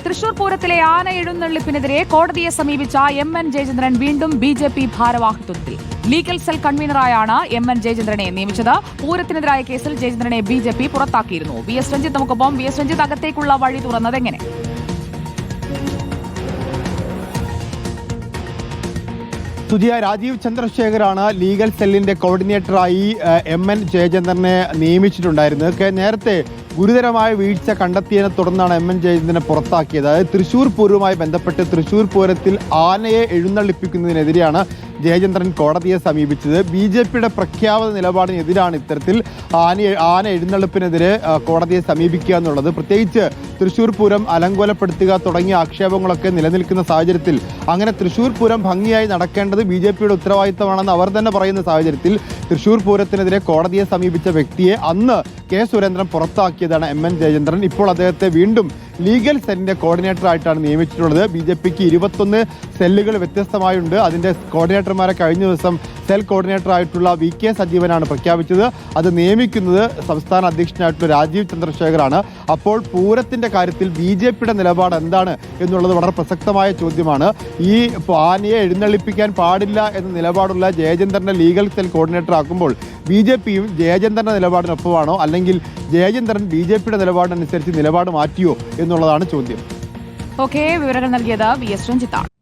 തൃശൂർ പൂരത്തിലെ ആന എഴുന്നള്ളിപ്പിനെതിരെ കോടതിയെ സമീപിച്ച എം.എൻ. ജയചന്ദ്രൻ വീണ്ടും ബി.ജെ.പി ഭാരവാഹിത്വത്തിൽ. ലീഗൽ സെൽ കൺവീനറായാണ് എം.എൻ. ജയചന്ദ്രനെ നിയമിച്ചത്. പൂരത്തിനെതിരായ കേസിൽ ജയചന്ദ്രനെ ബി.ജെ.പി പുറത്താക്കിയിരുന്നു. വി.എസ്. രഞ്ജിത്ത് നമുക്കൊപ്പം. വി.എസ്. രഞ്ജിത്ത്, അകത്തേക്കുള്ള വഴി തുറന്നതെങ്ങനെ? രാജീവ് ചന്ദ്രശേഖറാണ് ലീഗൽ സെല്ലിന്റെ കോർഡിനേറ്ററായി എം.എൻ. ജയചന്ദ്രനെ നിയമിച്ചിട്ടുണ്ടായിരുന്നത്. നേരത്തെ ഗുരുതരമായ വീഴ്ച കണ്ടെത്തിയതിനെ തുടർന്നാണ് എം.എൻ. ജയചന്ദ്രനെ പുറത്താക്കിയത്. അതായത് തൃശൂർ പൂരവുമായി ബന്ധപ്പെട്ട് തൃശൂർ പൂരത്തിൽ ആനയെ എഴുന്നള്ളിപ്പിക്കുന്നതിനെതിരെയാണ് ജയചന്ദ്രൻ കോടതിയെ സമീപിച്ചത്. ബി.ജെ.പിയുടെ പ്രഖ്യാപിത നിലപാടിനെതിരാണ് ഇത്തരത്തിൽ ആന എഴുന്നള്ളിപ്പിനെതിരെ കോടതിയെ സമീപിക്കുക എന്നുള്ളത്. പ്രത്യേകിച്ച് തൃശൂർ പൂരം അലങ്കോലപ്പെടുത്തുക തുടങ്ങിയ ആക്ഷേപങ്ങളൊക്കെ നിലനിൽക്കുന്ന സാഹചര്യത്തിൽ അങ്ങനെ തൃശൂർ പൂരം ഭംഗിയായി നടക്കേണ്ടത് ബി.ജെ.പിയുടെ ഉത്തരവാദിത്തമാണെന്ന് അവർ തന്നെ പറയുന്ന സാഹചര്യത്തിൽ തൃശൂർ പൂരത്തിനെതിരെ കോടതിയെ സമീപിച്ച വ്യക്തിയെ അന്ന് കെ സുരേന്ദ്രൻ പുറത്താക്കിയതാണ് എം.എൻ. ജയചന്ദ്രൻ. ഇപ്പോൾ അദ്ദേഹത്തെ വീണ്ടും ലീഗൽ സെല്ലിന്റെ കോർഡിനേറ്ററായിട്ടാണ് നിയമിച്ചിട്ടുള്ളത്. ബി.ജെ.പിക്ക് 21 സെല്ലുകൾ വ്യത്യസ്തമായുണ്ട്. അതിന്റെ കോർഡിനേറ്റർമാരെ കഴിഞ്ഞ ദിവസം സെൽ കോർഡിനേറ്ററായിട്ടുള്ള വി കെ സജീവനാണ് പ്രഖ്യാപിച്ചത്. അത് നിയമിക്കുന്നത് സംസ്ഥാന അധ്യക്ഷനായിട്ടുള്ള രാജീവ് ചന്ദ്രശേഖറാണ്. അപ്പോൾ പൂരത്തിന്റെ കാര്യത്തിൽ ബി.ജെ.പിയുടെ നിലപാട് എന്താണ് എന്നുള്ളത് വളരെ പ്രസക്തമായ ചോദ്യമാണ്. ഈ ആനയെ എഴുന്നള്ളിപ്പിക്കാൻ പാടില്ല എന്ന നിലപാടുള്ള ജയചന്ദ്രന്റെ ലീഗൽ സെൽ കോർഡിനേറ്റർ ആക്കുമ്പോൾ ബി.ജെ.പിയും ജയചന്ദ്രന്റെ നിലപാടിനൊപ്പമാണോ, അല്ലെങ്കിൽ ജയചന്ദ്രൻ ബി.ജെ.പിയുടെ നിലപാടിനനുസരിച്ച് നിലപാട് മാറ്റിയോ എന്നുള്ളതാണ് ചോദ്യം. വിവരങ്ങൾ നൽകിയത് വി.എസ്. രഞ്ജിത്താണ്.